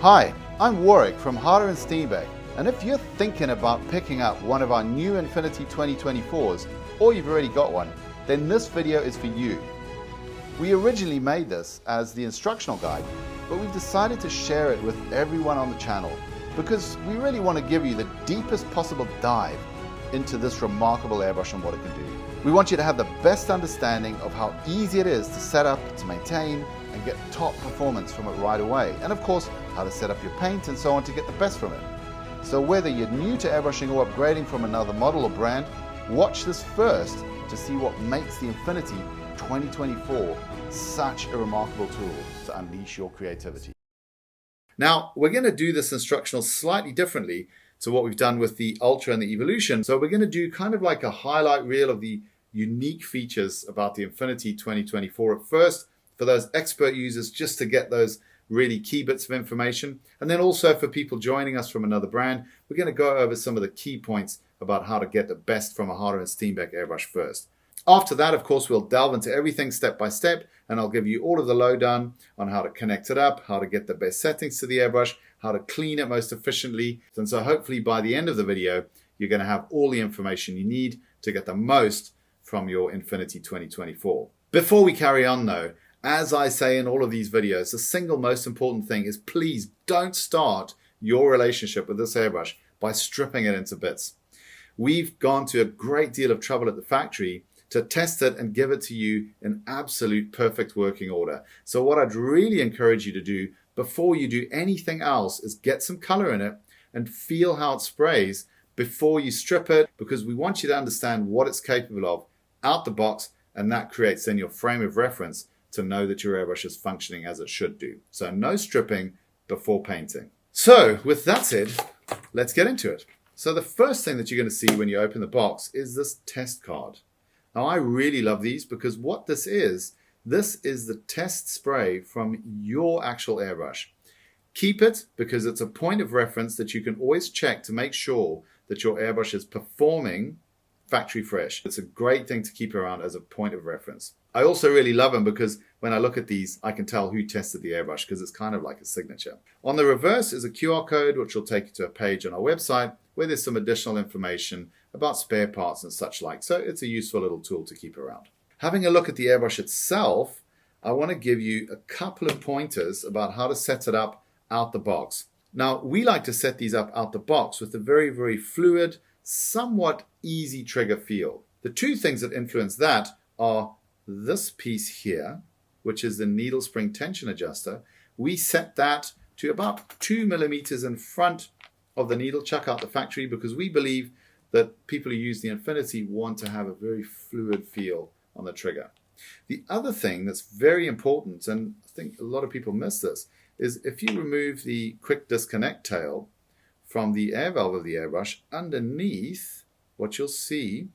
Hi, I'm Warrick from Harder Steenbeck, and if you're thinking about picking up one of our new Infinity 2024s, or you've already got one, then this video is for you. We originally made this as the instructional guide, but we've decided to share it with everyone on the channel because we really want to give you the deepest possible dive into this remarkable airbrush and what it can do. We want you to have the best understanding of how easy it is to set up, to maintain, and get top performance from it right away. And of course, how to set up your paint and so on to get the best from it. So whether you're new to airbrushing or upgrading from another model or brand, watch this first to see what makes the Infinity 2024 such a remarkable tool to unleash your creativity. Now, we're going to do this instructional slightly differently to what we've done with the Ultra and the Evolution. So we're going to do kind of like a highlight reel of the unique features about the Infinity 2024 at first, for those expert users, just to get those really key bits of information. And then also for people joining us from another brand, we're going to go over some of the key points about how to get the best from a Harder Steenbeck airbrush first. After that, of course, we'll delve into everything step by step, and I'll give you all of the lowdown on how to connect it up, how to get the best settings to the airbrush, how to clean it most efficiently. And so hopefully by the end of the video, you're going to have all the information you need to get the most from your Infinity 2024. Before we carry on though, as I say in all of these videos, the single most important thing is please don't start your relationship with this airbrush by stripping it into bits. We've gone to a great deal of trouble at the factory to test it and give it to you in absolute perfect working order. So what I'd really encourage you to do before you do anything else is get some color in it and feel how it sprays before you strip it, because we want you to understand what it's capable of out the box, and that creates then your frame of reference to know that your airbrush is functioning as it should do. So no stripping before painting. So with that said, let's get into it. So the first thing that you're going to see when you open the box is this test card. Now I really love these because what this is the test spray from your actual airbrush. Keep it because it's a point of reference that you can always check to make sure that your airbrush is performing factory fresh. It's a great thing to keep around as a point of reference. I also really love them because when I look at these, I can tell who tested the airbrush because it's kind of like a signature. On the reverse is a QR code which will take you to a page on our website where there's some additional information about spare parts and such like. So it's a useful little tool to keep around. Having a look at the airbrush itself, I want to give you a couple of pointers about how to set it up out the box. Now, we like to set these up out the box with a very, very fluid, somewhat easy trigger feel. The two things that influence that are this piece here, which is the needle spring tension adjuster. We set that to about 2 millimeters in front of the needle chuck out the factory because we believe that people who use the Infinity want to have a very fluid feel on the trigger. The other thing that's very important, and I think a lot of people miss this, is if you remove the quick disconnect tail from the air valve of the airbrush, underneath what you'll see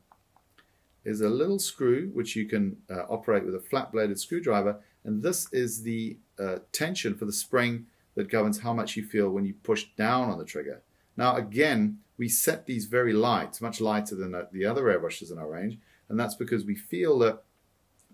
is a little screw which you can operate with a flat bladed screwdriver, and this is the tension for the spring that governs how much you feel when you push down on the trigger. Now again, we set these very light, much lighter than the other airbrushes in our range, and that's because we feel that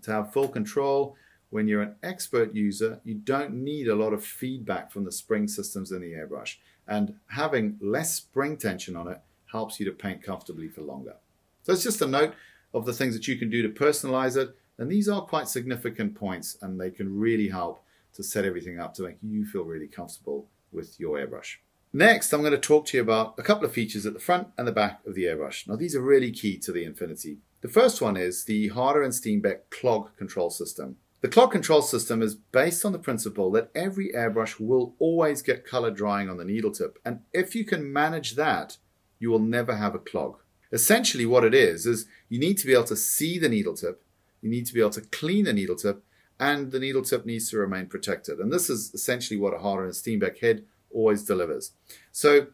to have full control, when you're an expert user, you don't need a lot of feedback from the spring systems in the airbrush, and having less spring tension on it helps you to paint comfortably for longer. So it's just a note of the things that you can do to personalize it, and these are quite significant points, and they can really help to set everything up to make you feel really comfortable with your airbrush. Next, I'm going to talk to you about a couple of features at the front and the back of the airbrush. Now these are really key to the Infinity. The first one is the Harder Steenbeck clog control system. The clog control system is based on the principle that every airbrush will always get color drying on the needle tip, and if you can manage that, you will never have a clog. Essentially what it is you need to be able to see the needle tip, you need to be able to clean the needle tip, and the needle tip needs to remain protected. And this is essentially what a Harder Steenbeck head always delivers. So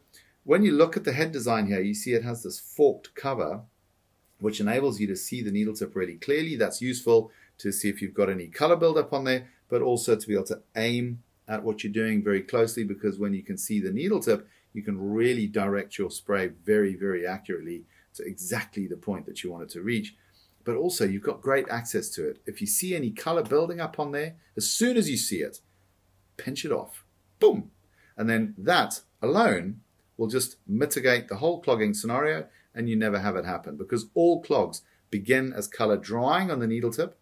when you look at the head design here, you see it has this forked cover which enables you to see the needle tip really clearly. That's useful to see if you've got any color buildup on there, but also to be able to aim at what you're doing very closely, because when you can see the needle tip, you can really direct your spray very, very accurately to exactly the point that you want it to reach. But also you've got great access to it. If you see any color building up on there, as soon as you see it, pinch it off. Boom. And then that alone will just mitigate the whole clogging scenario, and you never have it happen, because all clogs begin as color drying on the needle tip,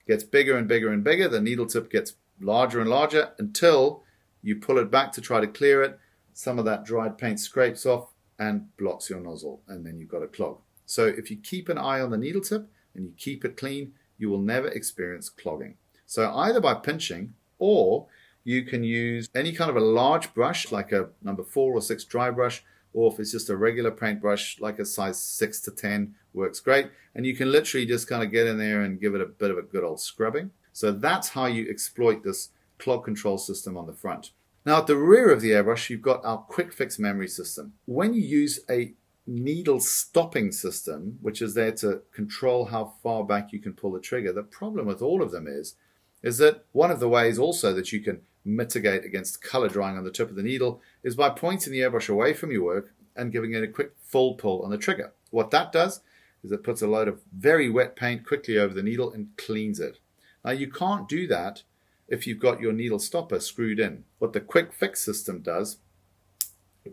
gets bigger and bigger and bigger, the needle tip gets larger and larger until you pull it back to try to clear it. Some of that dried paint scrapes off and blocks your nozzle, and then you've got a clog. So if you keep an eye on the needle tip and you keep it clean, you will never experience clogging. So either by pinching, or you can use any kind of a large brush like a number 4 or 6 dry brush, or if it's just a regular paintbrush like a size 6 to 10 works great. And you can literally just kind of get in there and give it a bit of a good old scrubbing. So that's how you exploit this clog control system on the front. Now at the rear of the airbrush, you've got our quick fix memory system. When you use a needle stopping system, which is there to control how far back you can pull the trigger, the problem with all of them is that one of the ways also that you can mitigate against color drying on the tip of the needle is by pointing the airbrush away from your work and giving it a quick full pull on the trigger. What that does is it puts a load of very wet paint quickly over the needle and cleans it. Now you can't do that if you've got your needle stopper screwed in. What the quick fix system does,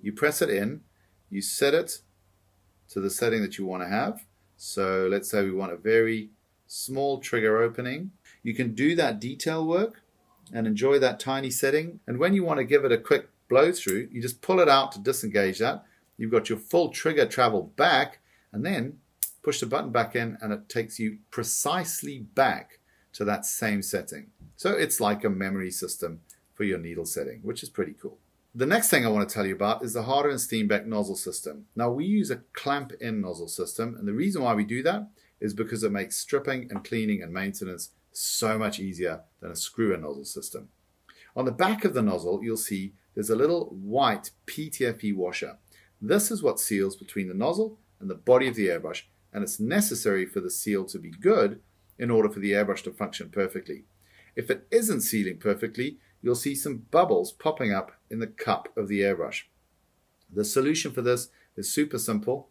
you press it in, you set it to the setting that you want to have. So let's say we want a very small trigger opening. You can do that detail work and enjoy that tiny setting. And when you want to give it a quick blow through, you just pull it out to disengage that. You've got your full trigger travel back, and then push the button back in, and it takes you precisely back to that same setting. So it's like a memory system for your needle setting, which is pretty cool. The next thing I want to tell you about is the Harder Steenbeck nozzle system. Now we use a clamp-in nozzle system, and the reason why we do that is because it makes stripping and cleaning and maintenance so much easier than a screw-in nozzle system. On the back of the nozzle, you'll see there's a little white PTFE washer. This is what seals between the nozzle and the body of the airbrush, and it's necessary for the seal to be good in order for the airbrush to function perfectly. If it isn't sealing perfectly, you'll see some bubbles popping up in the cup of the airbrush. The solution for this is super simple.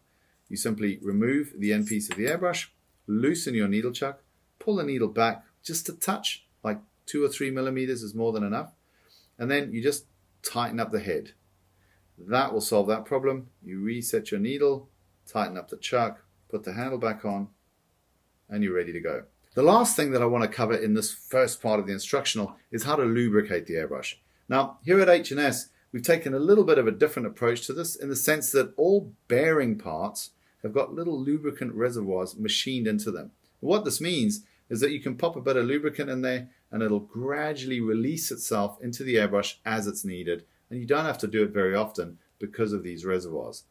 You simply remove the end piece of the airbrush, loosen your needle chuck, pull the needle back just a touch, like 2 or 3 millimeters is more than enough, and then you just tighten up the head. That will solve that problem. You reset your needle, tighten up the chuck, put the handle back on, and you're ready to go. The last thing that I want to cover in this first part of the instructional is how to lubricate the airbrush. Now, here at H&S, we've taken a little bit of a different approach to this in the sense that all bearing parts have got little lubricant reservoirs machined into them. What this means is that you can pop a bit of lubricant in there and it'll gradually release itself into the airbrush as it's needed, and you don't have to do it very often because of these reservoirs.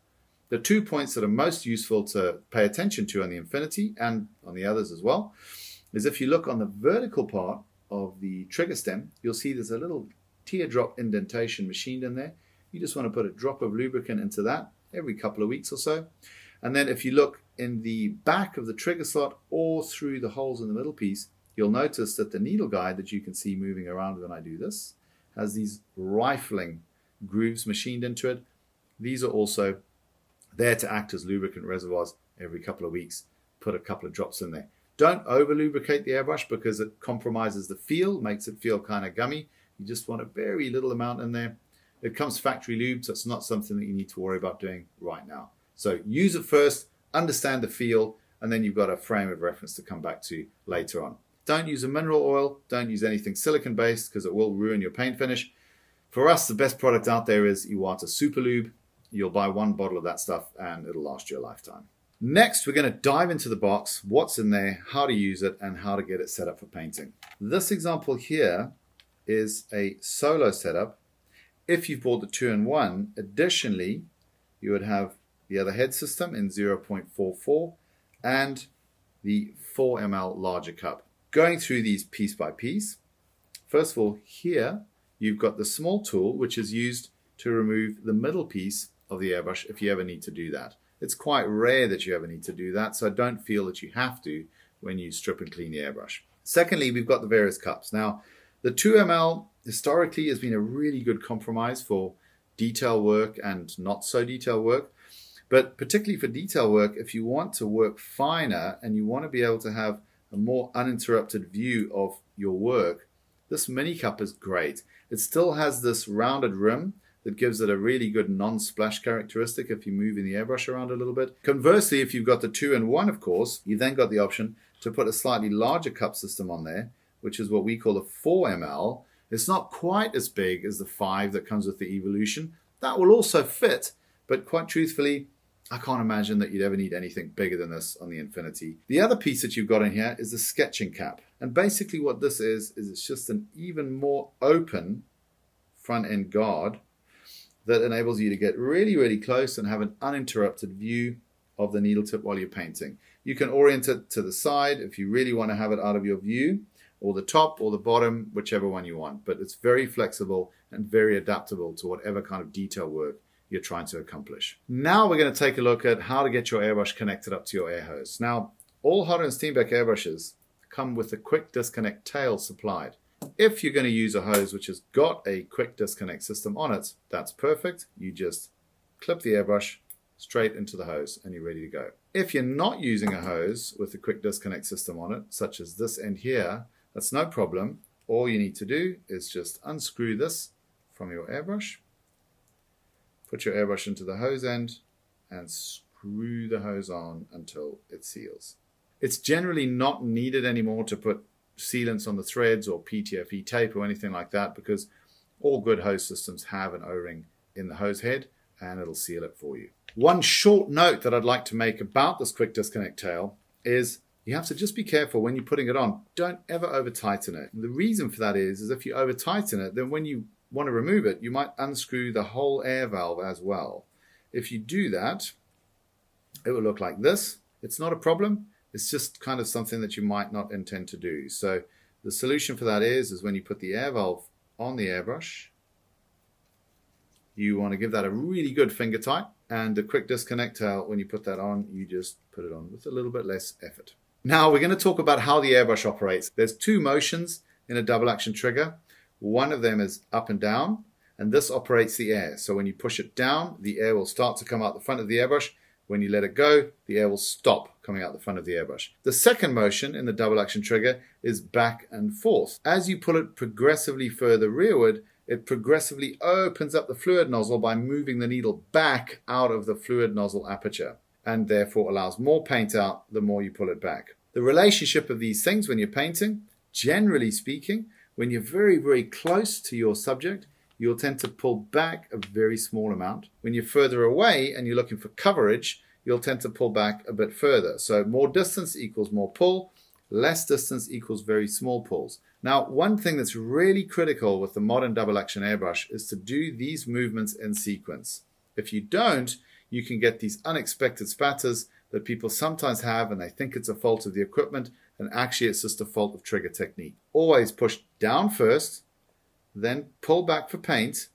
The 2 points that are most useful to pay attention to on the Infinity and on the others as well is if you look on the vertical part of the trigger stem, you'll see there's a little teardrop indentation machined in there. You just want to put a drop of lubricant into that every couple of weeks or so. And then if you look in the back of the trigger slot or through the holes in the middle piece, you'll notice that the needle guide that you can see moving around when I do this has these rifling grooves machined into it. These are also there to act as lubricant reservoirs every couple of weeks. Put a couple of drops in there. Don't over lubricate the airbrush because it compromises the feel, makes it feel kind of gummy. You just want a very little amount in there. It comes factory lube, so it's not something that you need to worry about doing right now. So use it first, understand the feel, and then you've got a frame of reference to come back to later on. Don't use a mineral oil. Don't use anything silicone-based because it will ruin your paint finish. For us, the best product out there is Iwata Super Lube. You'll buy 1 bottle of that stuff and it'll last you a lifetime. Next, we're going to dive into the box, what's in there, how to use it, and how to get it set up for painting. This example here is a solo setup. If you've bought the 2-in-1, additionally, you would have the other head system in 0.44 and the 4 ml larger cup. Going through these piece by piece, first of all, here you've got the small tool, which is used to remove the middle piece of the airbrush if you ever need to do that. It's quite rare that you ever need to do that, so don't feel that you have to when you strip and clean the airbrush. Secondly, we've got the various cups. Now, the 2 ml historically has been a really good compromise for detail work and not so detail work. But particularly for detail work, if you want to work finer and you want to be able to have a more uninterrupted view of your work, this mini cup is great. It still has this rounded rim, that gives it a really good non-splash characteristic if you're moving the airbrush around a little bit. Conversely, if you've got the 2-in-1, of course, you've then got the option to put a slightly larger cup system on there, which is what we call a 4 ml. It's not quite as big as the 5 that comes with the Evolution. That will also fit, but quite truthfully, I can't imagine that you'd ever need anything bigger than this on the Infinity. The other piece that you've got in here is the sketching cap. And basically what this is it's just an even more open front end guard that enables you to get really, really close and have an uninterrupted view of the needle tip while you're painting. You can orient it to the side if you really want to have it out of your view, or the top or the bottom, whichever one you want. But it's very flexible and very adaptable to whatever kind of detail work you're trying to accomplish. Now we're going to take a look at how to get your airbrush connected up to your air hose. Now, all Harder Steenbeck airbrushes come with a quick disconnect tail supplied. If you're going to use a hose which has got a quick disconnect system on it, that's perfect. You just clip the airbrush straight into the hose and you're ready to go. If you're not using a hose with a quick disconnect system on it, such as this end here, that's no problem. All you need to do is just unscrew this from your airbrush, put your airbrush into the hose end, and screw the hose on until it seals. It's generally not needed anymore to put sealants on the threads or PTFE tape or anything like that, because all good hose systems have an O-ring in the hose head and it'll seal it for you. One short note that I'd like to make about this quick disconnect tail is you have to just be careful when you're putting it on. Don't ever over tighten it. And the reason for that is if you over tighten it, then when you want to remove it, you might unscrew the whole air valve as well. If you do that, it will look like this. It's not a problem. It's just kind of something that you might not intend to do. So the solution for that is when you put the air valve on the airbrush, you want to give that a really good finger tight. And the quick disconnect tail, when you put that on, you just put it on with a little bit less effort. Now we're going to talk about how the airbrush operates. There's 2 motions in a double action trigger. One of them is up and down, and this operates the air. So when you push it down, the air will start to come out the front of the airbrush. When you let it go, the air will stop coming out the front of the airbrush. The second motion in the double action trigger is back and forth. As you pull it progressively further rearward, it progressively opens up the fluid nozzle by moving the needle back out of the fluid nozzle aperture, and therefore allows more paint out the more you pull it back. The relationship of these things when you're painting, generally speaking, when you're very, very close to your subject, you'll tend to pull back a very small amount. When you're further away and you're looking for coverage, you'll tend to pull back a bit further. So more distance equals more pull, less distance equals very small pulls. Now, one thing that's really critical with the modern double action airbrush is to do these movements in sequence. If you don't, you can get these unexpected spatters that people sometimes have, and they think it's a fault of the equipment, and actually it's just a fault of trigger technique. Always push down first, then pull back for paint,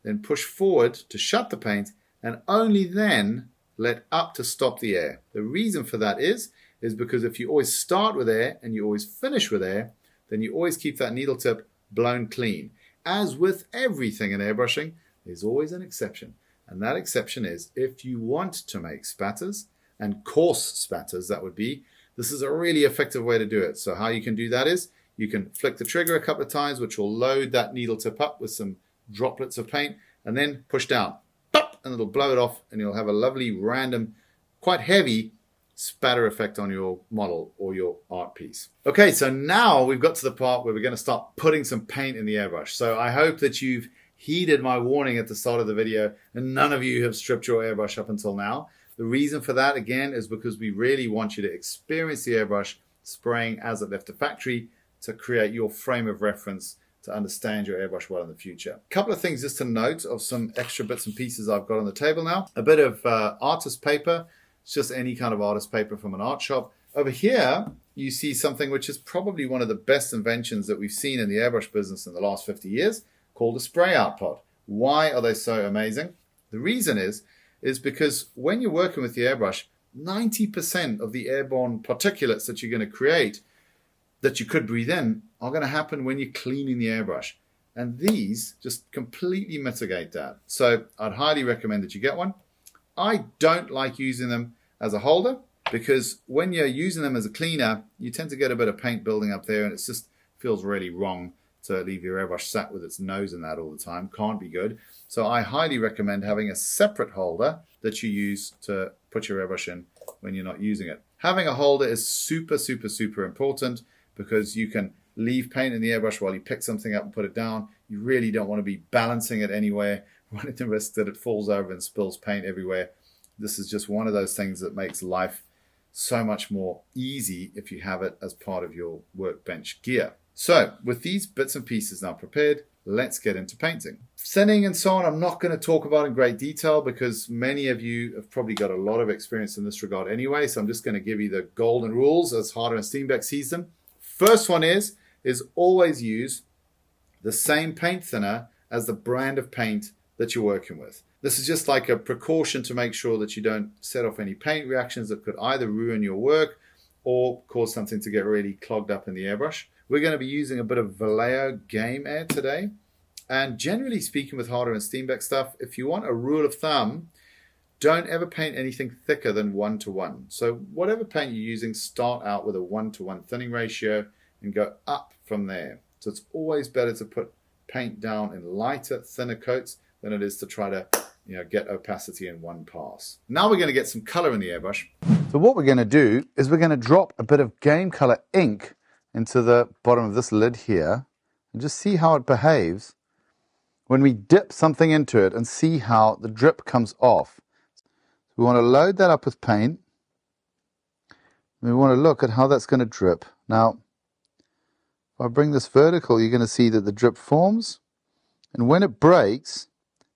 then push forward to shut the paint, and only then let up to stop the air. The reason for that is because if you always start with air and you always finish with air, then you always keep that needle tip blown clean. As with everything in airbrushing, there's always an exception. And that exception is if you want to make spatters, and coarse spatters that would be, this is a really effective way to do it. So how you can do that is you can flick the trigger a couple of times, which will load that needle tip up with some droplets of paint, and then push down, pop, and it'll blow it off, and you'll have a lovely random, quite heavy spatter effect on your model or your art piece. Okay, so now we've got to the part where we're going to start putting some paint in the airbrush. So I hope that you've heeded my warning at the start of the video and none of you have stripped your airbrush up until now. The reason for that, again, is because we really want you to experience the airbrush spraying as it left the factory to create your frame of reference to understand your airbrush well in the future. A couple of things just to note of some extra bits and pieces I've got on the table now. A bit of artist paper. It's just any kind of artist paper from an art shop. Over here, you see something which is probably one of the best inventions that we've seen in the airbrush business in the last 50 years, called a spray out pot. Why are they so amazing? The reason is because when you're working with the airbrush, 90% of the airborne particulates that you're going to create that you could breathe in are going to happen when you're cleaning the airbrush. And these just completely mitigate that. So I'd highly recommend that you get one. I don't like using them as a holder because when you're using them as a cleaner, you tend to get a bit of paint building up there and it just feels really wrong to leave your airbrush sat with its nose in that all the time. Can't be good. So I highly recommend having a separate holder that you use to put your airbrush in when you're not using it. Having a holder is super, super, super important because you can leave paint in the airbrush while you pick something up and put it down. You really don't want to be balancing it anywhere, running the risk that it falls over and spills paint everywhere. This is just one of those things that makes life so much more easy if you have it as part of your workbench gear. So with these bits and pieces now prepared, let's get into painting. Thinning and so on, I'm not going to talk about in great detail because many of you have probably got a lot of experience in this regard anyway. So I'm just going to give you the golden rules as Harder and Steenbeck sees them. First one is always use the same paint thinner as the brand of paint that you're working with. This is just like a precaution to make sure that you don't set off any paint reactions that could either ruin your work or cause something to get really clogged up in the airbrush. We're going to be using a bit of Vallejo Game Air today. And generally speaking with Harder and Steenbeck stuff, if you want a rule of thumb, don't ever paint anything thicker than 1:1. So whatever paint you're using, start out with a 1:1 thinning ratio and go up from there. So it's always better to put paint down in lighter, thinner coats than it is to try to get opacity in one pass. Now we're going to get some color in the airbrush. So what we're going to do is we're going to drop a bit of game color ink into the bottom of this lid here and just see how it behaves when we dip something into it and see how the drip comes off. So we want to load that up with paint. We want to look at how that's going to drip. Now, if I bring this vertical, you're going to see that the drip forms, and when it breaks,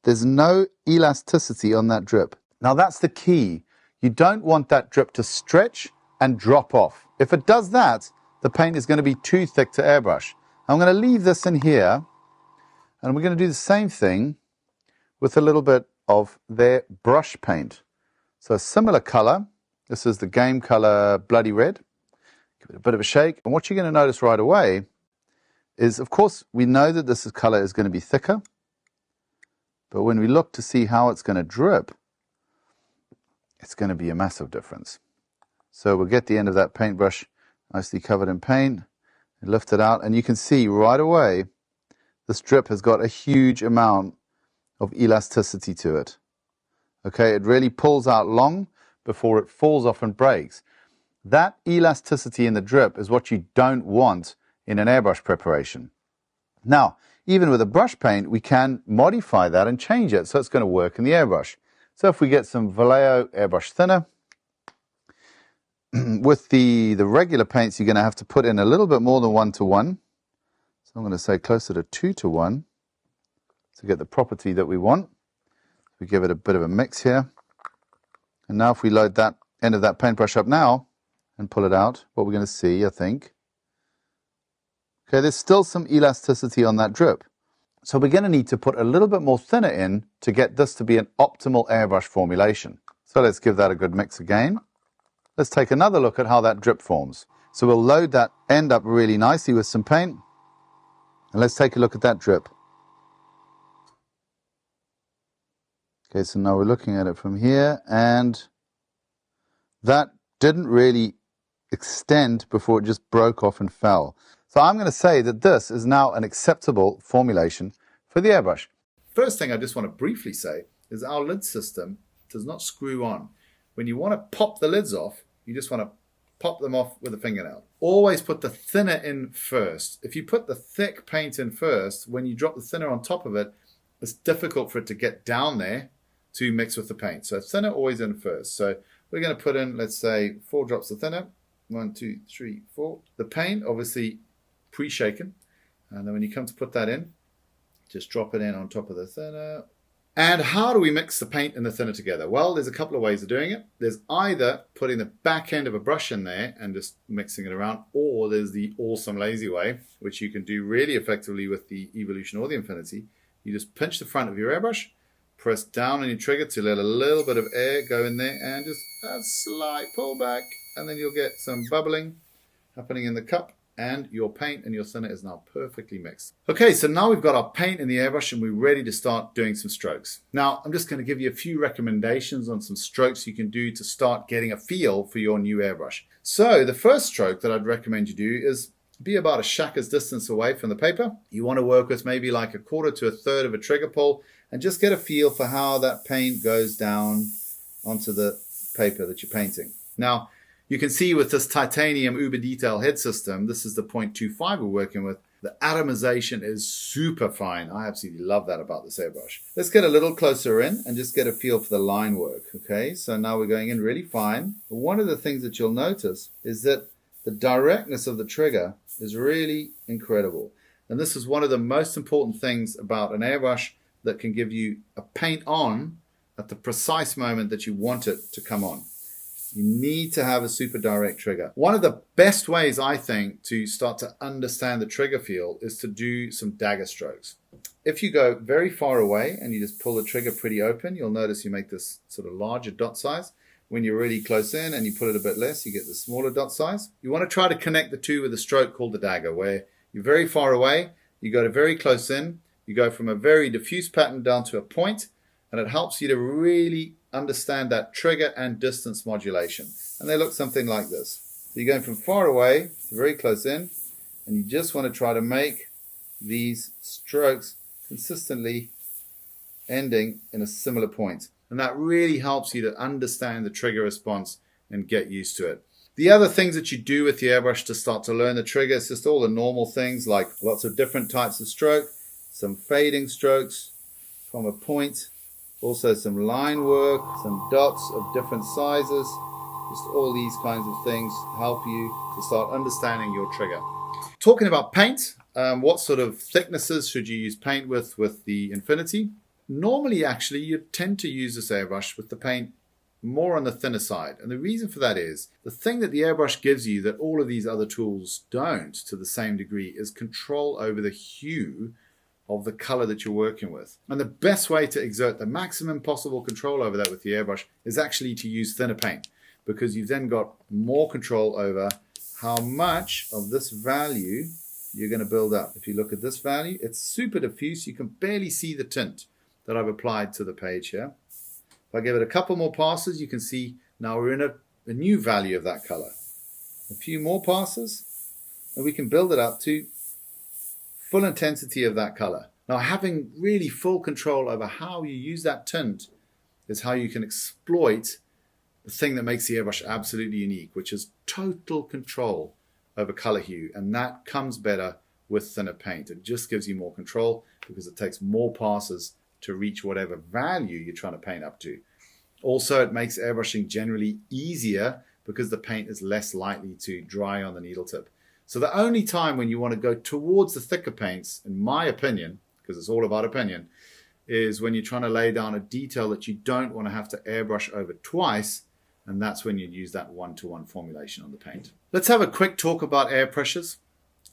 there's no elasticity on that drip. Now that's the key. You don't want that drip to stretch and drop off. If it does that, the paint is going to be too thick to airbrush. I'm going to leave this in here, and we're going to do the same thing with a little bit of their brush paint. So a similar color. This is the Game Color Bloody Red. Give it a bit of a shake. And what you're going to notice right away is, of course, we know that this color is going to be thicker. But when we look to see how it's going to drip, it's going to be a massive difference. So we'll get the end of that paintbrush nicely covered in paint, and lift it out, and you can see right away this drip has got a huge amount of elasticity to it. Okay, it really pulls out long before it falls off and breaks. That elasticity in the drip is what you don't want in an airbrush preparation. Now, even with a brush paint, we can modify that and change it so it's going to work in the airbrush. So if we get some Vallejo airbrush thinner, with the regular paints, you're going to have to put in a little bit more than 1:1. So I'm going to say closer to 2:1 to get the property that we want. We give it a bit of a mix here. And now if we load that end of that paintbrush up now and pull it out, what we're going to see, I think, okay, there's still some elasticity on that drip. So we're going to need to put a little bit more thinner in to get this to be an optimal airbrush formulation. So let's give that a good mix again. Let's take another look at how that drip forms. So we'll load that end up really nicely with some paint. And let's take a look at that drip. Okay, so now we're looking at it from here, and that didn't really extend before it just broke off and fell. So I'm going to say that this is now an acceptable formulation for the airbrush. First thing I just want to briefly say is our lid system does not screw on. When you want to pop the lids off, you just want to pop them off with a fingernail. Always put the thinner in first. If you put the thick paint in first, when you drop the thinner on top of it, it's difficult for it to get down there to mix with the paint. So thinner always in first. So we're going to put in, let's say, 4 drops of thinner. 1, 2, 3, 4. The paint, obviously pre-shaken. And then when you come to put that in, just drop it in on top of the thinner. And how do we mix the paint and the thinner together? Well, there's a couple of ways of doing it. There's either putting the back end of a brush in there and just mixing it around, or there's the awesome lazy way, which you can do really effectively with the Evolution or the Infinity. You just pinch the front of your airbrush, press down on your trigger to let a little bit of air go in there, and just a slight pull back, and then you'll get some bubbling happening in the cup. And your paint and your thinner is now perfectly mixed. Okay, so now we've got our paint in the airbrush and we're ready to start doing some strokes. Now, I'm just going to give you a few recommendations on some strokes you can do to start getting a feel for your new airbrush. So the first stroke that I'd recommend you do is be about a shacker's distance away from the paper. You want to work with maybe like 1/4 to 1/3 of a trigger pull and just get a feel for how that paint goes down onto the paper that you're painting. Now, you can see with this titanium uber detail head system, this is the 0.25 we're working with. The atomization is super fine. I absolutely love that about this airbrush. Let's get a little closer in and just get a feel for the line work. Okay, so now we're going in really fine. But one of the things that you'll notice is that the directness of the trigger is really incredible. And this is one of the most important things about an airbrush that can give you a paint on at the precise moment that you want it to come on. You need to have a super direct trigger. One of the best ways, I think, to start to understand the trigger feel is to do some dagger strokes. If you go very far away and you just pull the trigger pretty open, you'll notice you make this sort of larger dot size. When you're really close in and you put it a bit less, you get the smaller dot size. You want to try to connect the two with a stroke called the dagger, where you're very far away, you go to very close in, you go from a very diffuse pattern down to a point, and it helps you to really understand that trigger and distance modulation. And they look something like this. So you're going from far away to very close in, and you just want to try to make these strokes consistently ending in a similar point. And that really helps you to understand the trigger response and get used to it. The other things that you do with the airbrush to start to learn the trigger is just all the normal things like lots of different types of stroke, some fading strokes from a point, also some line work, some dots of different sizes. Just all these kinds of things help you to start understanding your trigger. Talking about paint, what sort of thicknesses should you use paint with the Infinity? Normally, actually, you tend to use this airbrush with the paint more on the thinner side. And the reason for that is the thing that the airbrush gives you that all of these other tools don't to the same degree is control over the hue of the color that you're working with. And the best way to exert the maximum possible control over that with the airbrush is actually to use thinner paint, because you've then got more control over how much of this value you're going to build up. If you look at this value, it's super diffuse. You can barely see the tint that I've applied to the page here. If I give it a couple more passes, you can see now we're in a new value of that color. A few more passes, and we can build it up to full intensity of that color. Now, having really full control over how you use that tint is how you can exploit the thing that makes the airbrush absolutely unique, which is total control over color hue. And that comes better with thinner paint. It just gives you more control because it takes more passes to reach whatever value you're trying to paint up to. Also, it makes airbrushing generally easier because the paint is less likely to dry on the needle tip. So the only time when you want to go towards the thicker paints, in my opinion, because it's all about opinion, is when you're trying to lay down a detail that you don't want to have to airbrush over twice, and that's when you use that 1-to-1 formulation on the paint. Let's have a quick talk about air pressures.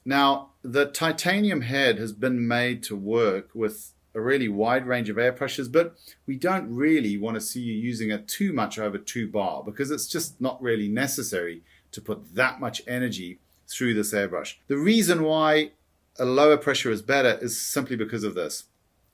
Now, the titanium head has been made to work with a really wide range of air pressures, but we don't really want to see you using it too much over 2 bar because it's just not really necessary to put that much energy through this airbrush. The reason why a lower pressure is better is simply because of this.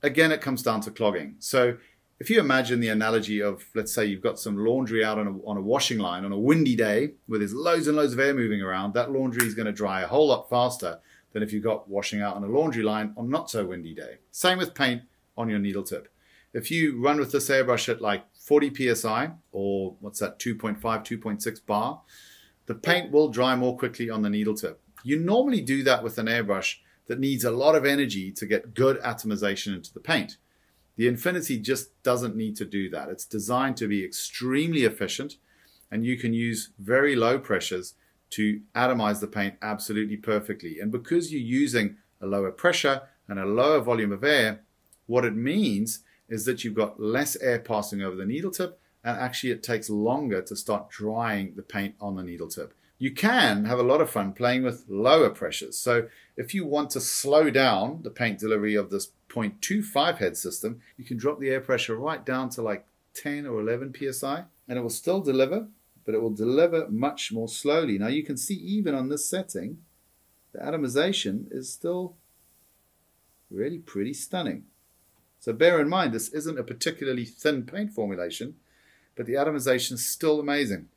Again, it comes down to clogging. So if you imagine the analogy of, let's say you've got some laundry out on a washing line on a windy day where there's loads and loads of air moving around, that laundry is going to dry a whole lot faster than if you've got washing out on a laundry line on not so windy day. Same with paint on your needle tip. If you run with this airbrush at like 40 PSI or what's that, 2.5, 2.6 bar, the paint will dry more quickly on the needle tip. You normally do that with an airbrush that needs a lot of energy to get good atomization into the paint. The Infinity just doesn't need to do that. It's designed to be extremely efficient, and you can use very low pressures to atomize the paint absolutely perfectly. And because you're using a lower pressure and a lower volume of air, what it means is that you've got less air passing over the needle tip, and actually it takes longer to start drying the paint on the needle tip. You can have a lot of fun playing with lower pressures. So if you want to slow down the paint delivery of this 0.25 head system, you can drop the air pressure right down to like 10 or 11 PSI, and it will still deliver, but it will deliver much more slowly. Now you can see even on this setting, the atomization is still really pretty stunning. So bear in mind, this isn't a particularly thin paint formulation, but the atomization is still amazing.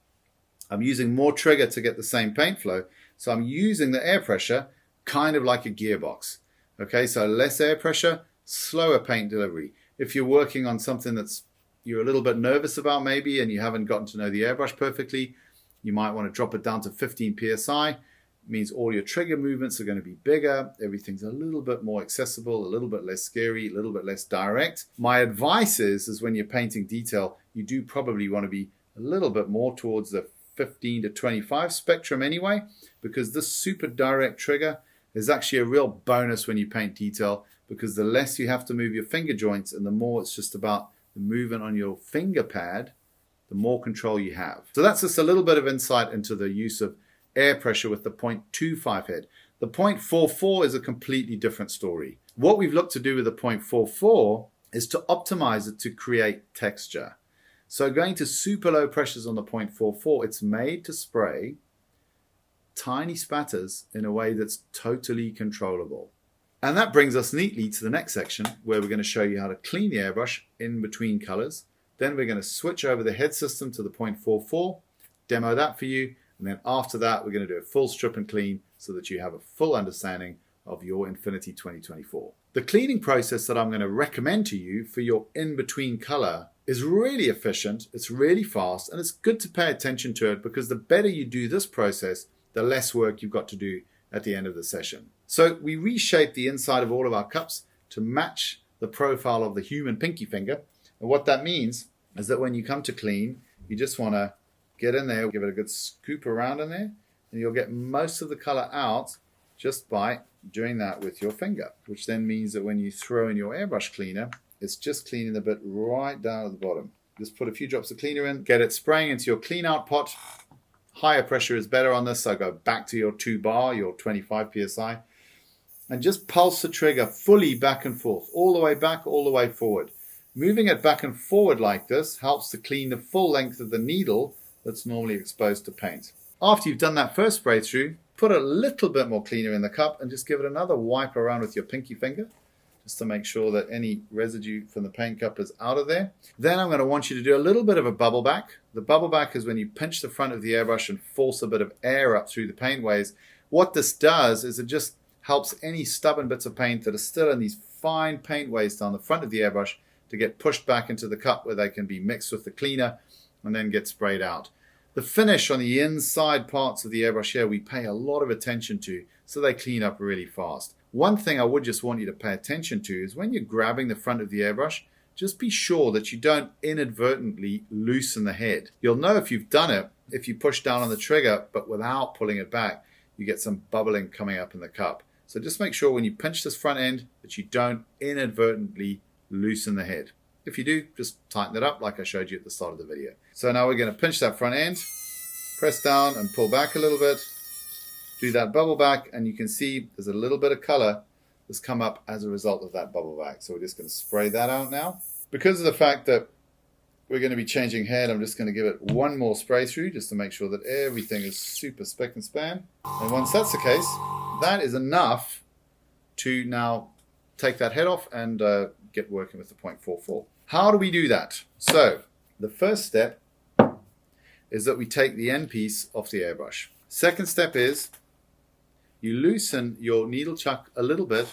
I'm using more trigger to get the same paint flow, So I'm using the air pressure kind of like a gearbox. Okay, so less air pressure, slower paint delivery. If you're working on something that's you're a little bit nervous about maybe and you haven't gotten to know the airbrush perfectly, you might want to drop it down to 15 psi. It means all your trigger movements are going to be bigger. Everything's a little bit more accessible, a little bit less scary, a little bit less direct. My advice is when you're painting detail, you do probably want to be a little bit more towards the 15 to 25 spectrum anyway, because this super direct trigger is actually a real bonus when you paint detail, because the less you have to move your finger joints and the more it's just about the movement on your finger pad, the more control you have. So that's just a little bit of insight into the use of air pressure with the 0.25 head. The 0.44 is a completely different story. What we've looked to do with the 0.44 is to optimize it to create texture. So going to super low pressures on the 0.44, it's made to spray tiny spatters in a way that's totally controllable. And that brings us neatly to the next section where we're going to show you how to clean the airbrush in between colors. Then we're going to switch over the head system to the 0.44, demo that for you. And then after that, we're going to do a full strip and clean so that you have a full understanding of your Infinity 2024. The cleaning process that I'm going to recommend to you for your in-between color is really efficient, it's really fast, and it's good to pay attention to it because the better you do this process, the less work you've got to do at the end of the session. So we reshape the inside of all of our cups to match the profile of the human pinky finger. And what that means is that when you come to clean, you just want to get in there, give it a good scoop around in there, and you'll get most of the color out just by doing that with your finger, which then means that when you throw in your airbrush cleaner, it's just cleaning the bit right down at the bottom. Just put a few drops of cleaner in, get it spraying into your clean out pot. Higher pressure is better on this, so go back to your 2 bar, your 25 psi, and just pulse the trigger fully back and forth, all the way back, all the way forward. Moving it back and forward like this helps to clean the full length of the needle that's normally exposed to paint. After you've done that first spray through, put a little bit more cleaner in the cup and just give it another wipe around with your pinky finger, just to make sure that any residue from the paint cup is out of there. Then I'm going to want you to do a little bit of a bubble back. The bubble back is when you pinch the front of the airbrush and force a bit of air up through the paintways. What this does is it just helps any stubborn bits of paint that are still in these fine paintways down the front of the airbrush to get pushed back into the cup where they can be mixed with the cleaner and then get sprayed out. The finish on the inside parts of the airbrush here we pay a lot of attention to, so they clean up really fast. One thing I would just want you to pay attention to is when you're grabbing the front of the airbrush, just be sure that you don't inadvertently loosen the head. You'll know if you've done it if you push down on the trigger, but without pulling it back, you get some bubbling coming up in the cup. So just make sure when you pinch this front end that you don't inadvertently loosen the head. If you do, just tighten it up like I showed you at the start of the video. So now we're going to pinch that front end, press down and pull back a little bit, do that bubble back, and you can see there's a little bit of color that's come up as a result of that bubble back. So we're just going to spray that out now. Because of the fact that we're going to be changing head, I'm just going to give it one more spray through just to make sure that everything is super spick and span. And once that's the case, that is enough to now take that head off and get working with the 0.44. How do we do that? So the first step is that we take the end piece off the airbrush. Second step is you loosen your needle chuck a little bit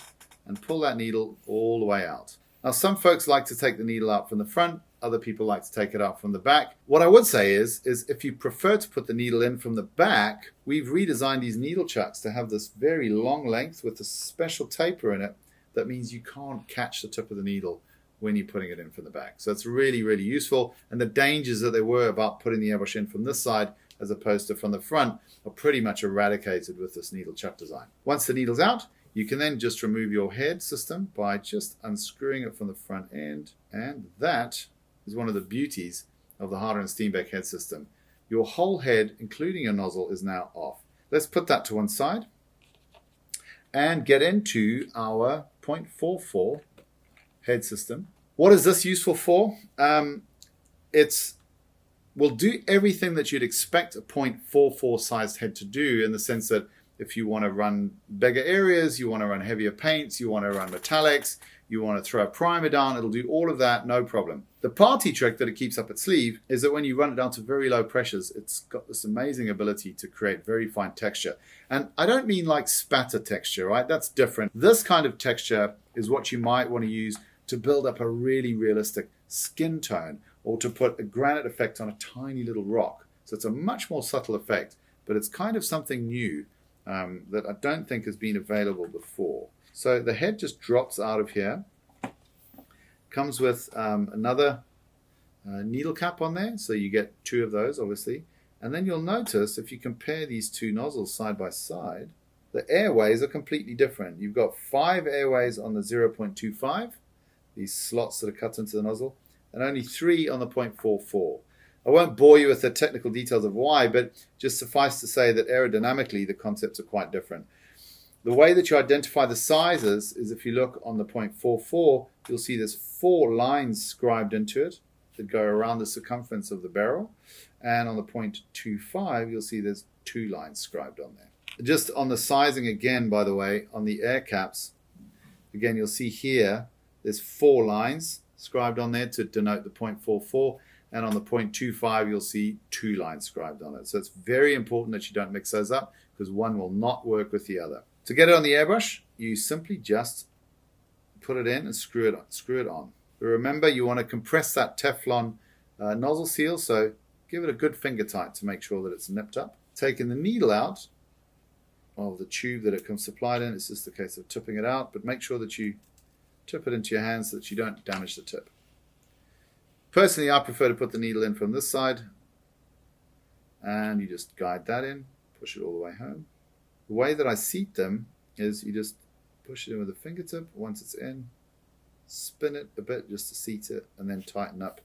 and pull that needle all the way out. Now some folks like to take the needle out from the front, other people like to take it out from the back. What I would say is if you prefer to put the needle in from the back, we've redesigned these needle chucks to have this very long length with a special taper in it. That means you can't catch the tip of the needle when you're putting it in from the back. So it's really, really useful. And the dangers that there were about putting the airbrush in from this side as opposed to from the front are pretty much eradicated with this needle chuck design. Once the needle's out, you can then just remove your head system by just unscrewing it from the front end. And that is one of the beauties of the Harder Steenbeck head system. Your whole head, including your nozzle, is now off. Let's put that to one side and get into our 0.44 head system. What is this useful for? Will do everything that you'd expect a 0.44 sized head to do, in the sense that if you want to run bigger areas, you want to run heavier paints, you want to run metallics, you want to throw a primer down, it'll do all of that, no problem. The party trick that it keeps up its sleeve is that when you run it down to very low pressures, it's got this amazing ability to create very fine texture. And I don't mean like spatter texture, right? That's different. This kind of texture is what you might want to use to build up a really realistic skin tone, or to put a granite effect on a tiny little rock. So it's a much more subtle effect, but it's kind of something new that I don't think has been available before. So the head just drops out of here. Comes with another needle cap on there, so you get 2 of those obviously. And then you'll notice if you compare these 2 nozzles side by side, the airways are completely different. You've got 5 airways on the 0.25, these slots that are cut into the nozzle, and only 3 on the 0.44. I won't bore you with the technical details of why, but just suffice to say that aerodynamically the concepts are quite different. The way that you identify the sizes is if you look on the 0.44, you'll see there's 4 lines scribed into it that go around the circumference of the barrel. And on the 0.25, you'll see there's 2 lines scribed on there. Just on the sizing again, by the way, on the air caps, again, you'll see here, there's 4 lines scribed on there to denote the 0.44. And on the 0.25, you'll see 2 lines scribed on it. So it's very important that you don't mix those up, because one will not work with the other. To get it on the airbrush, you simply just put it in and screw it on. But remember, you want to compress that Teflon nozzle seal, so give it a good finger tight to make sure that it's nipped up. Taking the needle out of the tube that it comes supplied in, it's just a case of tipping it out, but make sure that you tip it into your hands so that you don't damage the tip. Personally, I prefer to put the needle in from this side, and you just guide that in, push it all the way home. The way that I seat them is you just push it in with a fingertip. Once it's in, spin it a bit just to seat it, and then tighten up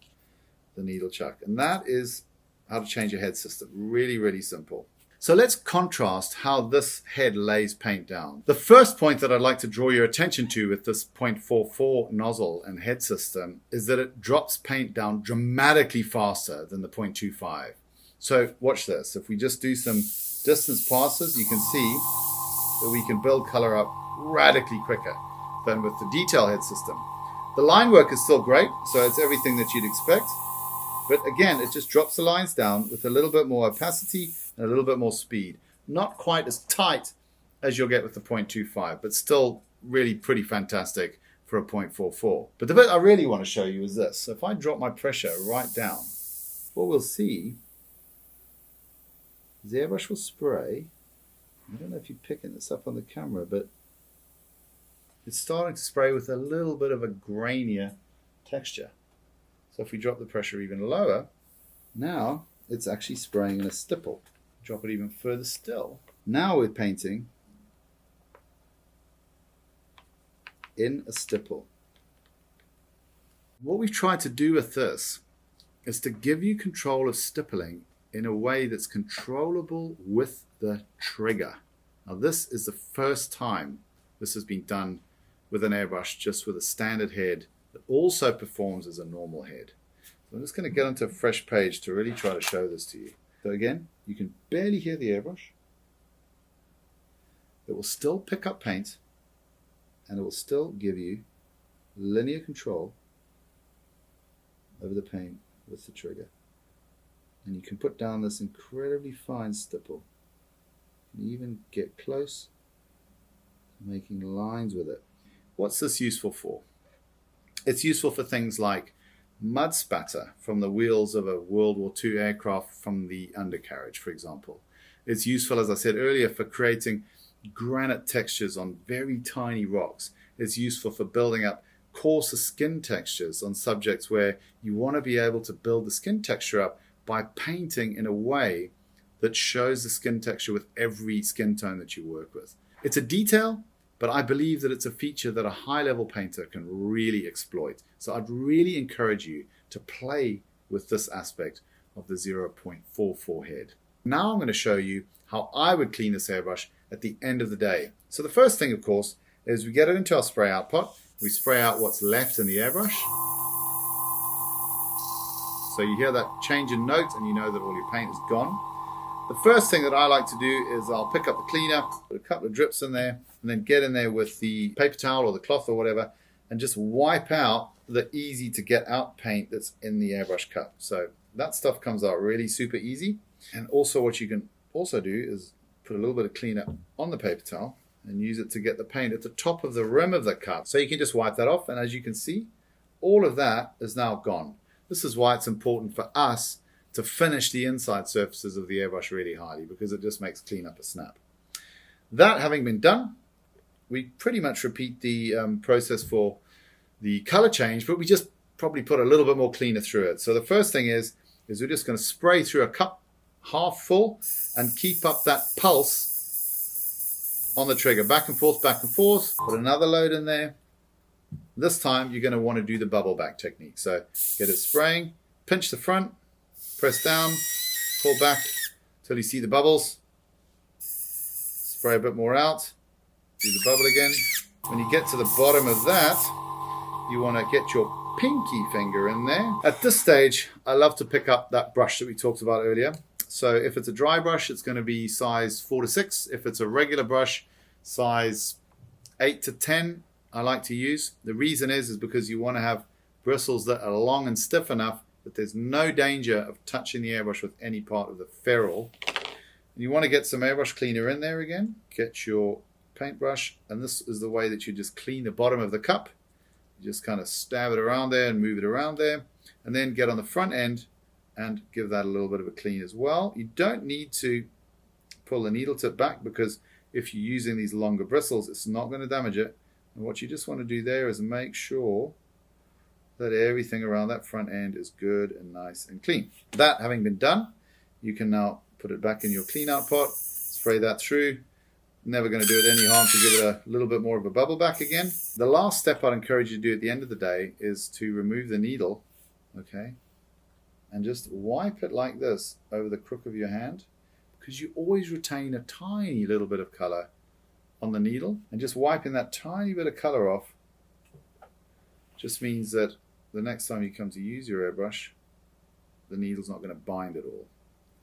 the needle chuck. And that is how to change your head system. Really, really simple. So let's contrast how this head lays paint down. The first point that I'd like to draw your attention to with this 0.44 nozzle and head system is that it drops paint down dramatically faster than the 0.25. So watch this. If we just do some distance passes, you can see that we can build color up radically quicker than with the detail head system. The line work is still great, so it's everything that you'd expect. But again, it just drops the lines down with a little bit more opacity and a little bit more speed. Not quite as tight as you'll get with the 0.25, but still really pretty fantastic for a 0.44. But the bit I really want to show you is this. So if I drop my pressure right down, what we'll see is the airbrush will spray. I don't know if you're picking this up on the camera, but it's starting to spray with a little bit of a grainier texture. So if we drop the pressure even lower, now it's actually spraying in a stipple. Drop it even further still. Now we're painting in a stipple. What we've tried to do with this is to give you control of stippling in a way that's controllable with the trigger. Now this is the first time this has been done with an airbrush, just with a standard head that also performs as a normal head. So I'm just going to get onto a fresh page to really try to show this to you. So again, you can barely hear the airbrush. It will still pick up paint, and it will still give you linear control over the paint with the trigger. And you can put down this incredibly fine stipple and even get close to making lines with it. What's this useful for? It's useful for things like mud spatter from the wheels of a World War II aircraft from the undercarriage, for example. It's useful, as I said earlier, for creating granite textures on very tiny rocks. It's useful for building up coarser skin textures on subjects where you want to be able to build the skin texture up by painting in a way that shows the skin texture with every skin tone that you work with. It's a detail, but I believe that it's a feature that a high-level painter can really exploit. So I'd really encourage you to play with this aspect of the 0.44 head. Now I'm going to show you how I would clean this airbrush at the end of the day. So the first thing, of course, is we get it into our spray out pot. We spray out what's left in the airbrush. So you hear that change in note and you know that all your paint is gone. The first thing that I like to do is I'll pick up the cleaner, put a couple of drips in there, and then get in there with the paper towel or the cloth or whatever, and just wipe out the easy to get out paint that's in the airbrush cup. So that stuff comes out really super easy. And also what you can also do is put a little bit of cleaner on the paper towel and use it to get the paint at the top of the rim of the cup. So you can just wipe that off, and as you can see, all of that is now gone. This is why it's important for us to finish the inside surfaces of the airbrush really highly, because it just makes cleanup a snap. That having been done, we pretty much repeat the process for the color change, but we just probably put a little bit more cleaner through it. So the first thing is we're just going to spray through a cup half full and keep up that pulse on the trigger, back and forth, put another load in there. This time you're going to want to do the bubble back technique. So get it spraying, pinch the front, press down, pull back till you see the bubbles, spray a bit more out, do the bubble again. When you get to the bottom of that, you want to get your pinky finger in there. At this stage, I love to pick up that brush that we talked about earlier. So if it's a dry brush, it's going to be size 4 to 6. If it's a regular brush, size 8 to 10, I like to use. The reason is because you want to have bristles that are long and stiff enough that there's no danger of touching the airbrush with any part of the ferrule. And you want to get some airbrush cleaner in there again. Get your paintbrush, and this is the way that you just clean the bottom of the cup. You just kind of stab it around there and move it around there, and then get on the front end and give that a little bit of a clean as well. You don't need to pull the needle tip back, because if you're using these longer bristles, it's not going to damage it. And what you just want to do there is make sure that everything around that front end is good and nice and clean. That having been done, you can now put it back in your clean out pot, spray that through. Never going to do it any harm to give it a little bit more of a bubble back again. The last step I'd encourage you to do at the end of the day is to remove the needle, okay, and just wipe it like this over the crook of your hand, because you always retain a tiny little bit of color on the needle, and just wiping that tiny bit of color off just means that the next time you come to use your airbrush, the needle's not going to bind at all.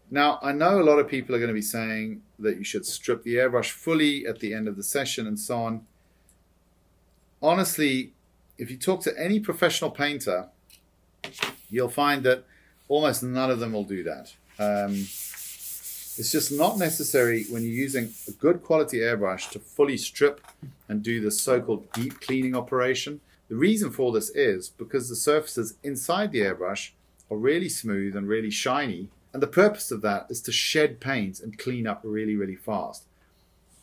Now, I know a lot of people are going to be saying that you should strip the airbrush fully at the end of the session and so on. Honestly, if you talk to any professional painter, you'll find that almost none of them will do that. It's just not necessary when you're using a good quality airbrush to fully strip and do the so-called deep cleaning operation. The reason for this is because the surfaces inside the airbrush are really smooth and really shiny. And the purpose of that is to shed paint and clean up really, really fast.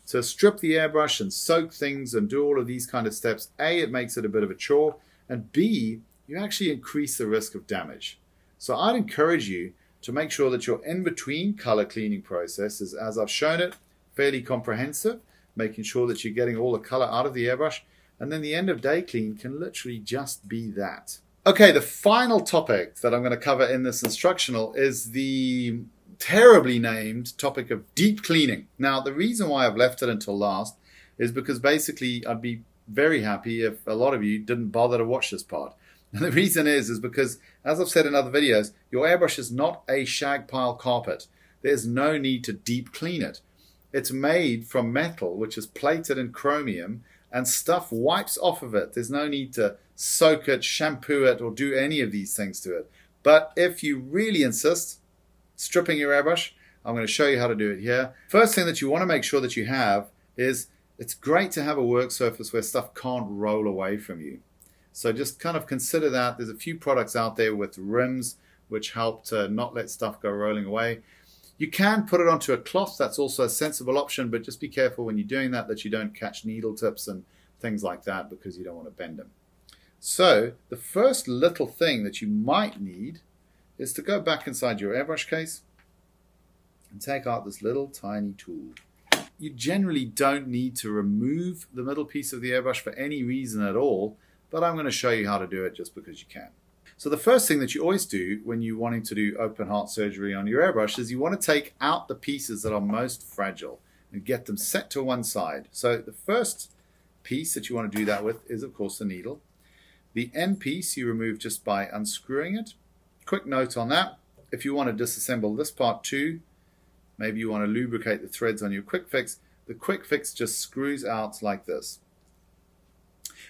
To strip the airbrush and soak things and do all of these kind of steps, A, it makes it a bit of a chore, and B, you actually increase the risk of damage. So I'd encourage you to make sure that your in-between color cleaning process is, as I've shown it, fairly comprehensive, making sure that you're getting all the color out of the airbrush, and then the end of day clean can literally just be that. Okay, the final topic that I'm going to cover in this instructional is the terribly named topic of deep cleaning. Now, the reason why I've left it until last is because basically I'd be very happy if a lot of you didn't bother to watch this part. And the reason is because, as I've said in other videos, your airbrush is not a shag pile carpet. There's no need to deep clean it. It's made from metal, which is plated in chromium, and stuff wipes off of it. There's no need to soak it, shampoo it, or do any of these things to it. But if you really insist, stripping your airbrush, I'm going to show you how to do it here. First thing that you want to make sure that you have is it's great to have a work surface where stuff can't roll away from you. So just kind of consider that. There's a few products out there with rims which help to not let stuff go rolling away. You can put it onto a cloth. That's also a sensible option, but just be careful when you're doing that you don't catch needle tips and things like that, because you don't want to bend them. So the first little thing that you might need is to go back inside your airbrush case and take out this little tiny tool. You generally don't need to remove the middle piece of the airbrush for any reason at all, but I'm going to show you how to do it just because you can. So the first thing that you always do when you're wanting to do open heart surgery on your airbrush is you want to take out the pieces that are most fragile and get them set to one side. So the first piece that you want to do that with is, of course, the needle. The end piece you remove just by unscrewing it. Quick note on that, if you want to disassemble this part too, maybe you want to lubricate the threads on your quick fix, the quick fix just screws out like this.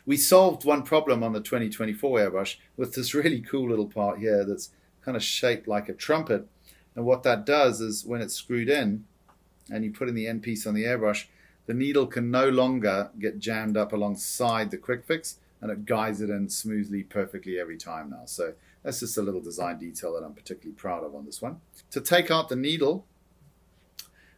We solved one problem on the 2024 airbrush with this really cool little part here that's kind of shaped like a trumpet. And what that does is when it's screwed in and you put in the end piece on the airbrush, the needle can no longer get jammed up alongside the quick fix, and it guides it in smoothly, perfectly every time now. So that's just a little design detail that I'm particularly proud of on this one. To take out the needle,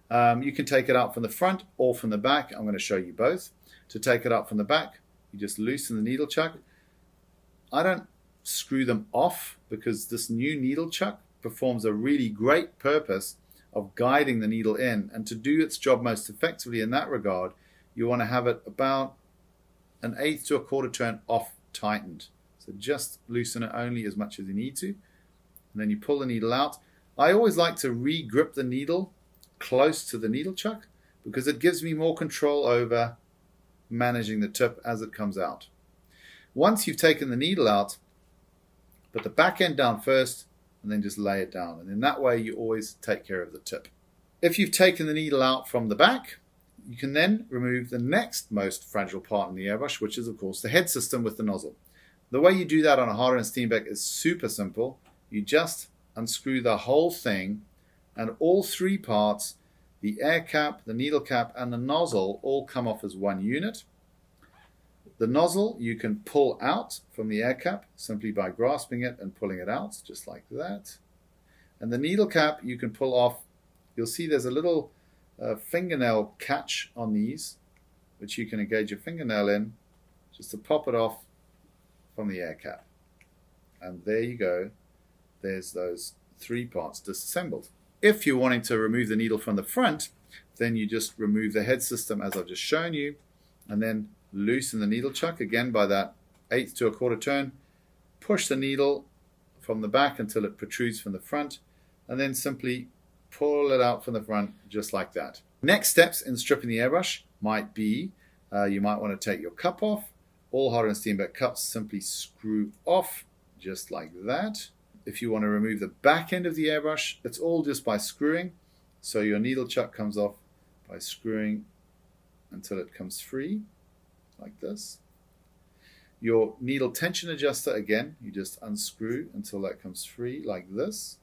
you can take it out from the front or from the back. I'm going to show you both. To take it out from the back, you just loosen the needle chuck. I don't screw them off because this new needle chuck performs a really great purpose of guiding the needle in, and to do its job most effectively in that regard, you want to have it about 1/8 to 1/4 turn off tightened. So just loosen it only as much as you need to, and then you pull the needle out. I always like to re-grip the needle close to the needle chuck because it gives me more control over managing the tip as it comes out. Once you've taken the needle out, put the back end down first and then just lay it down, and in that way you always take care of the tip. If you've taken the needle out from the back, you can then remove the next most fragile part in the airbrush, which is of course the head system with the nozzle. The way you do that on a Harder Steenbeck is super simple. You just unscrew the whole thing, and all three parts, the air cap, the needle cap, and the nozzle, all come off as one unit. The nozzle you can pull out from the air cap simply by grasping it and pulling it out, just like that. And the needle cap you can pull off. You'll see there's a little fingernail catch on these, which you can engage your fingernail in just to pop it off from the air cap. And there you go. There's those three parts disassembled. If you're wanting to remove the needle from the front, then you just remove the head system as I've just shown you, and then loosen the needle chuck again by that 1/8 to 1/4 turn. Push the needle from the back until it protrudes from the front, and then simply pull it out from the front just like that. Next steps in stripping the airbrush might be you might want to take your cup off. All Harder Steenbeck cups simply screw off just like that. If you want to remove the back end of the airbrush, it's all just by screwing. So your needle chuck comes off by screwing until it comes free, like this. Your needle tension adjuster, again, you just unscrew until that comes free, like this.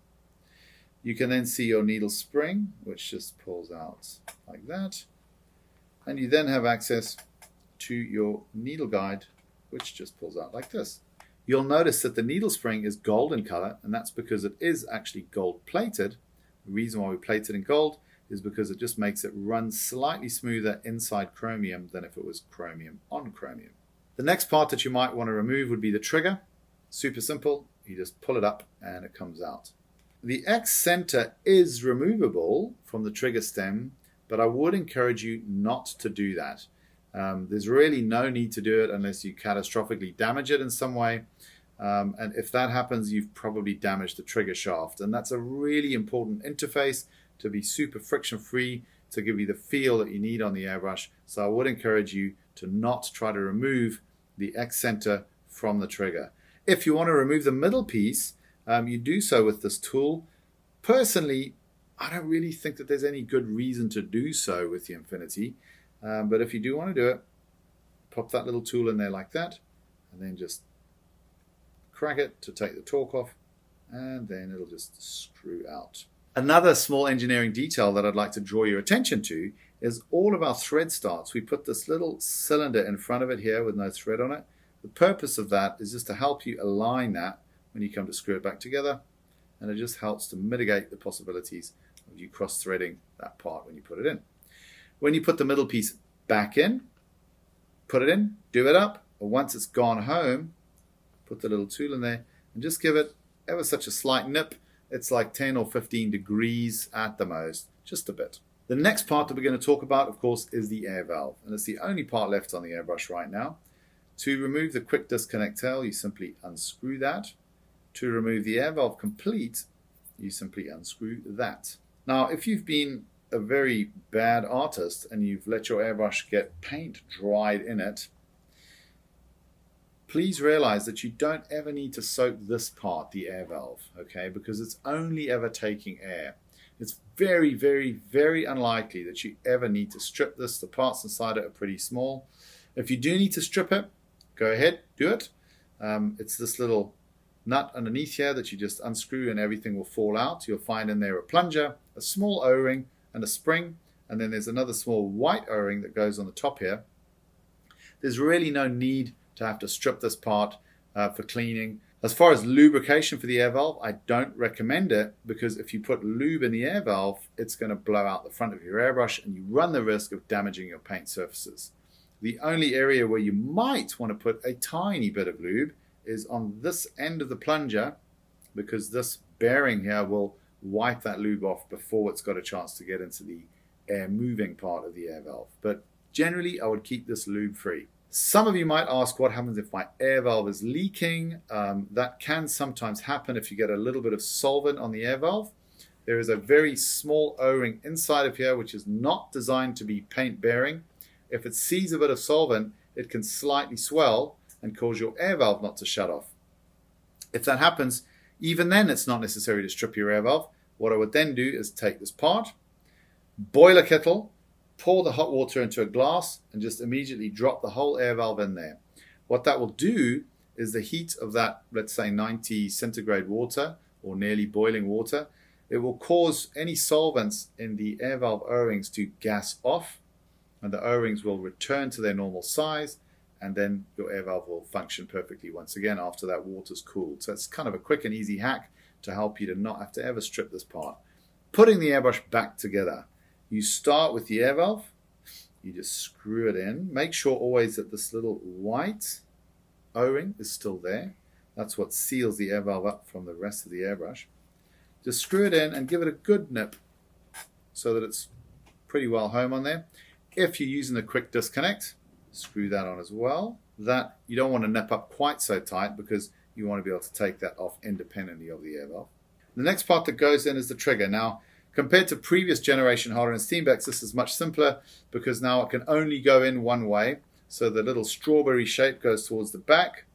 You can then see your needle spring, which just pulls out like that. And you then have access to your needle guide, which just pulls out like this. You'll notice that the needle spring is gold in color, and that's because it is actually gold plated. The reason why we plate it in gold is because it just makes it run slightly smoother inside chromium than if it was chromium on chromium. The next part that you might want to remove would be the trigger. Super simple. You just pull it up and it comes out. The X center is removable from the trigger stem, but I would encourage you not to do that. There's really no need to do it unless you catastrophically damage it in some way. And if that happens, you've probably damaged the trigger shaft. And that's a really important interface to be super friction free, to give you the feel that you need on the airbrush. So I would encourage you to not try to remove the X center from the trigger. If you want to remove the middle piece, you do so with this tool. Personally, I don't really think that there's any good reason to do so with the Infinity. But if you do want to do it, pop that little tool in there like that, and then just crack it to take the torque off, and then it'll just screw out. Another small engineering detail that I'd like to draw your attention to is all of our thread starts. We put this little cylinder in front of it here with no thread on it. The purpose of that is just to help you align that when you come to screw it back together, and it just helps to mitigate the possibilities of you cross-threading that part when you put it in. When you put the middle piece back in, put it in, do it up, or once it's gone home, put the little tool in there and just give it ever such a slight nip. It's like 10 or 15 degrees at the most, just a bit. The next part that we're going to talk about, of course, is the air valve, and it's the only part left on the airbrush right now. To remove the quick disconnect tail, you simply unscrew that. To remove the air valve complete, you simply unscrew that. Now, if you've been a very bad artist and you've let your airbrush get paint dried in it, please realize that you don't ever need to soak this part, the air valve, okay, because it's only ever taking air. It's very, very, very unlikely that you ever need to strip this. The parts inside it are pretty small. If you do need to strip it, go ahead, do it. It's this little nut underneath here that you just unscrew and everything will fall out. You'll find in there a plunger, a small O-ring and a spring, and then there's another small white O-ring that goes on the top here. There's really no need to have to strip this part for cleaning. As far as lubrication for the air valve, I don't recommend it, because if you put lube in the air valve, it's going to blow out the front of your airbrush and you run the risk of damaging your paint surfaces. The only area where you might want to put a tiny bit of lube is on this end of the plunger, because this bearing here will wipe that lube off before it's got a chance to get into the air moving part of the air valve. But generally, I would keep this lube free. Some of you might ask, what happens if my air valve is leaking? That can sometimes happen if you get a little bit of solvent on the air valve. There is a very small O-ring inside of here which is not designed to be paint bearing. If it sees a bit of solvent, it can slightly swell and cause your air valve not to shut off. If that happens, even then it's not necessary to strip your air valve. What I would then do is take this part, boil a kettle, pour the hot water into a glass and just immediately drop the whole air valve in there. What that will do is the heat of that, let's say 90 centigrade water or nearly boiling water, it will cause any solvents in the air valve O-rings to gas off, and the O-rings will return to their normal size, and then your air valve will function perfectly once again after that water's cooled. So it's kind of a quick and easy hack to help you to not have to ever strip this part. Putting the airbrush back together. You start with the air valve, you just screw it in. Make sure always that this little white O-ring is still there. That's what seals the air valve up from the rest of the airbrush. Just screw it in and give it a good nip so that it's pretty well home on there. If you're using a quick disconnect, screw that on as well. That you don't want to nip up quite so tight, because you want to be able to take that off independently of the air valve. The next part that goes in is the trigger. Now, compared to previous generation Harder Steenbecks, this is much simpler, because now it can only go in one way. So the little strawberry shape goes towards the back.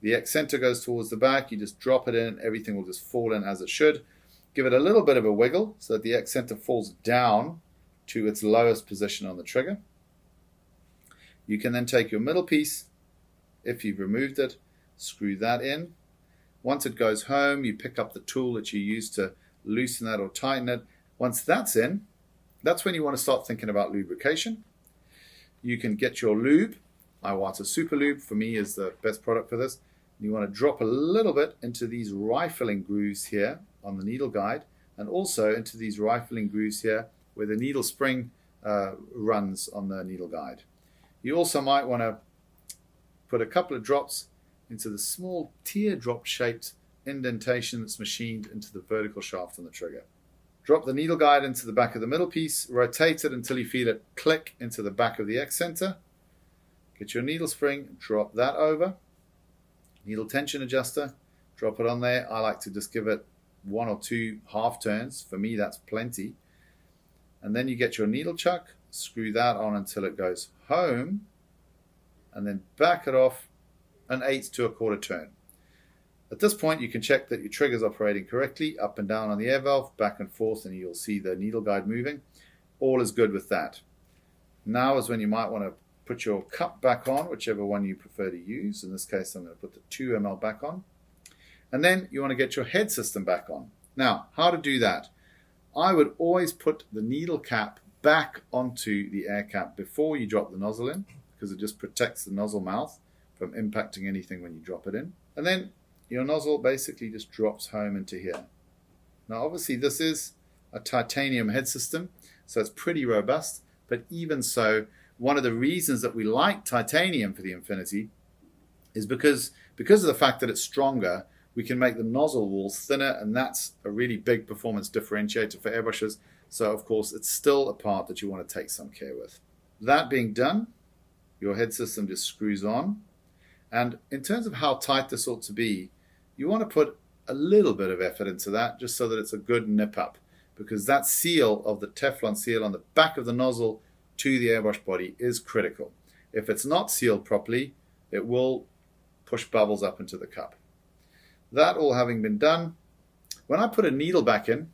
The X center goes towards the back. You just drop it in. Everything will just fall in as it should. Give it a little bit of a wiggle so that the X center falls down to its lowest position on the trigger. You can then take your middle piece, if you've removed it, screw that in. Once it goes home, you pick up the tool that you use to loosen that or tighten it. Once that's in, that's when you want to start thinking about lubrication. You can get your lube. Iwata Super Lube for me is the best product for this. You want to drop a little bit into these rifling grooves here on the needle guide, and also into these rifling grooves here where the needle spring runs on the needle guide. You also might want to put a couple of drops into the small teardrop shaped indentation that's machined into the vertical shaft on the trigger. Drop the needle guide into the back of the middle piece, rotate it until you feel it click into the back of the X center. Get your needle spring, drop that over. Needle tension adjuster, drop it on there. I like to just give it 1 or 2 half turns. For me, that's plenty. And then you get your needle chuck, screw that on until it goes home, and then back it off an 1/8 to 1/4 turn. At this point, you can check that your trigger is operating correctly, up and down on the air valve, back and forth, and you'll see the needle guide moving. All is good with that. Now is when you might want to put your cup back on, whichever one you prefer to use. In this case, I'm going to put the 2 ml back on. And then you want to get your head system back on. Now, how to do that? I would always put the needle cap back onto the air cap before you drop the nozzle in, because it just protects the nozzle mouth from impacting anything when you drop it in. And then your nozzle basically just drops home into here. Now obviously this is a titanium head system, so it's pretty robust, but even so, one of the reasons that we like titanium for the Infinity is because of the fact that it's stronger, we can make the nozzle walls thinner, and that's a really big performance differentiator for airbrushes. So of course it's still a part that you want to take some care with. That being done, your head system just screws on. And in terms of how tight this ought to be, you want to put a little bit of effort into that, just so that it's a good nip up, because that seal of the Teflon seal on the back of the nozzle to the airbrush body is critical. If it's not sealed properly, it will push bubbles up into the cup. That all having been done, when I put a needle back in,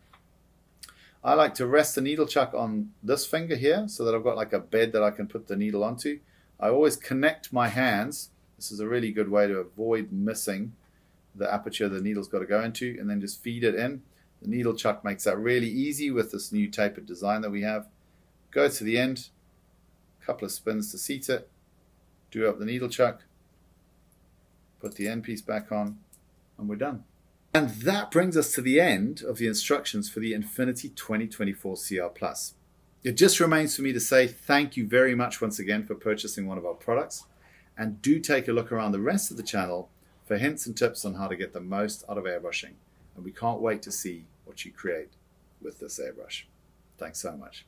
I like to rest the needle chuck on this finger here so that I've got like a bed that I can put the needle onto. I always connect my hands This is a really good way to avoid missing the aperture the needle's got to go into, and then just feed it in. The needle chuck makes that really easy with this new tapered design that we have. Go to the end, a couple of spins to seat it, do up the needle chuck, put the end piece back on, and we're done. And that brings us to the end of the instructions for the Infinity 2024 CR Plus. It just remains for me to say thank you very much once again for purchasing one of our products, and do take a look around the rest of the channel for hints and tips on how to get the most out of airbrushing. And we can't wait to see what you create with this airbrush. Thanks so much.